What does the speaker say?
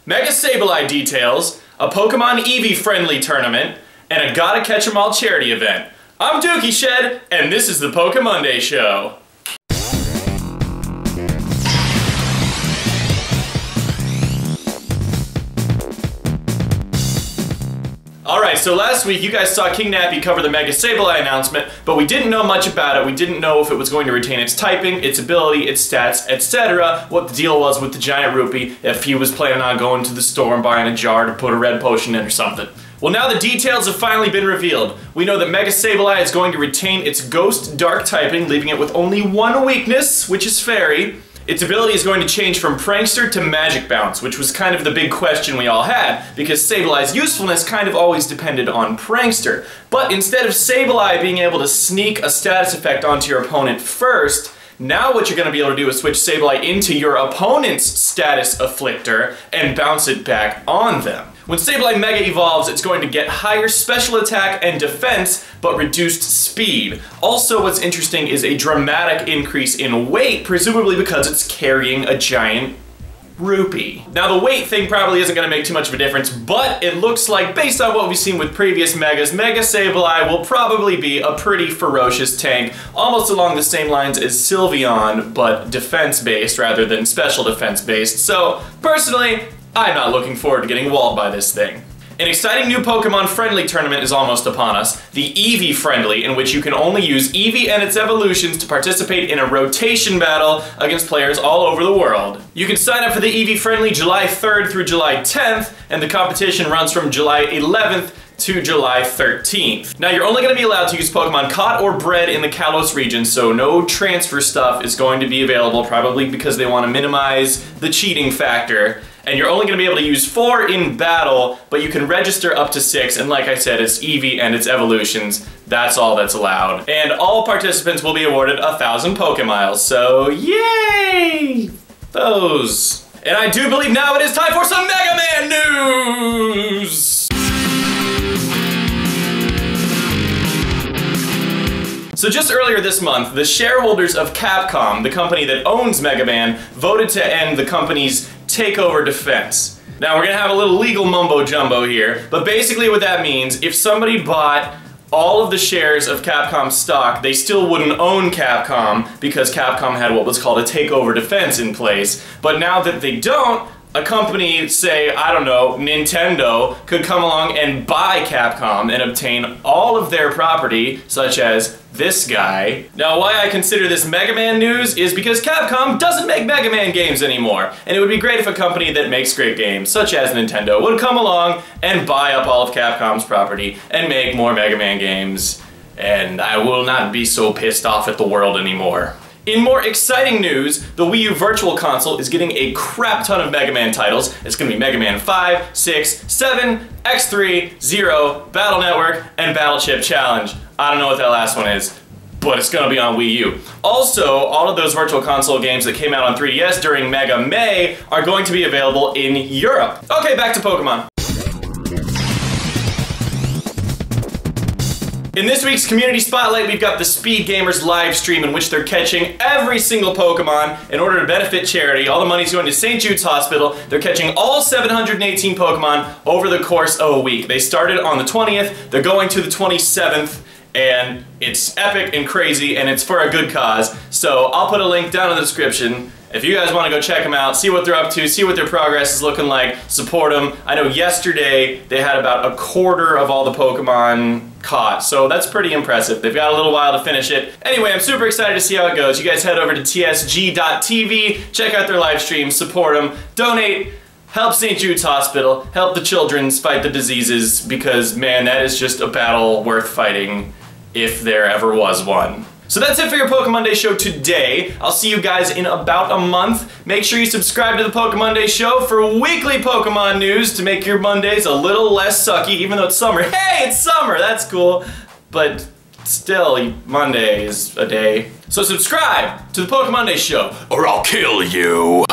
Mega Sableye details, a Pokemon Eevee friendly tournament, and a Gotta Catch 'em All charity event. I'm Dookie Shed, and this is the PokéMonday Show. Alright, so last week you guys saw King Nappy cover the Mega Sableye announcement, but we didn't know much about it. We didn't know if it was going to retain its typing, its ability, its stats, etc. What the deal was with the giant rupee, if he was planning on going to the store and buying a jar to put a red potion in or something. Well, now the details have finally been revealed. We know that Mega Sableye is going to retain its Ghost Dark typing, leaving it with only one weakness, which is Fairy. Its ability is going to change from Prankster to Magic Bounce, which was kind of the big question we all had, because Sableye's usefulness kind of always depended on Prankster. But instead of Sableye being able to sneak a status effect onto your opponent first, now what you're going to be able to do is switch Sableye into your opponent's status afflictor and bounce it back on them. When Sableye Mega evolves, it's going to get higher special attack and defense, but reduced speed. Also, what's interesting is a dramatic increase in weight, presumably because it's carrying a giant rupee. Now, the weight thing probably isn't going to make too much of a difference, but it looks like, based on what we've seen with previous Megas, Mega Sableye will probably be a pretty ferocious tank, almost along the same lines as Sylveon, but defense-based rather than special defense-based. So, personally, I'm not looking forward to getting walled by this thing. An exciting new Pokemon-friendly tournament is almost upon us, the Eevee friendly, in which you can only use Eevee and its evolutions to participate in a rotation battle against players all over the world. You can sign up for the Eevee friendly July 3rd through July 10th, and the competition runs from July 11th to July 13th. Now, you're only going to be allowed to use Pokemon caught or bred in the Kalos region, so no transfer stuff is going to be available, probably because they want to minimize the cheating factor. And you're only going to be able to use 4 in battle, but you can register up to 6, and like I said, it's Eevee and its evolutions. That's all that's allowed. And all participants will be awarded 1,000 Pokemiles, so yay! Those. And I do believe now it is time for some Mega Man news! So just earlier this month, the shareholders of Capcom, the company that owns Mega Man, voted to end the company's takeover defense. Now we're gonna have a little legal mumbo jumbo here, but basically what that means, if somebody bought all of the shares of Capcom stock, they still wouldn't own Capcom because Capcom had what was called a takeover defense in place. But now that they don't, a company, say, I don't know, Nintendo, could come along and buy Capcom and obtain all of their property, such as this guy. Now, why I consider this Mega Man news is because Capcom doesn't make Mega Man games anymore, and it would be great if a company that makes great games, such as Nintendo, would come along and buy up all of Capcom's property and make more Mega Man games, and I will not be so pissed off at the world anymore. In more exciting news, the Wii U Virtual Console is getting a crap ton of Mega Man titles. It's going to be Mega Man 5, 6, 7, X3, 0, Battle Network, and Battle Chip Challenge. I don't know what that last one is, but it's going to be on Wii U. Also, all of those Virtual Console games that came out on 3DS during Mega May are going to be available in Europe. Okay, back to Pokemon. In this week's Community Spotlight, we've got the Speed Gamers live stream in which they're catching every single Pokemon in order to benefit charity. All the money's going to St. Jude's Hospital. They're catching all 718 Pokemon over the course of a week. They started on the 20th, they're going to the 27th, and it's epic and crazy, and it's for a good cause. So I'll put a link down in the description. If you guys want to go check them out, see what they're up to, see what their progress is looking like, support them. I know yesterday they had about 1/4 of all the Pokemon caught, so that's pretty impressive. They've got a little while to finish it. Anyway, I'm super excited to see how it goes. You guys head over to TSG.tv, check out their live stream, support them, donate, help St. Jude's Hospital, help the children fight the diseases, because man, that is just a battle worth fighting if there ever was one. So that's it for your PokéMonday show today. I'll see you guys in about a month. Make sure you subscribe to the PokéMonday show for weekly Pokemon news to make your Mondays a little less sucky, even though it's summer. Hey, it's summer, that's cool. But still, Monday is a day. So subscribe to the PokéMonday show, or I'll kill you.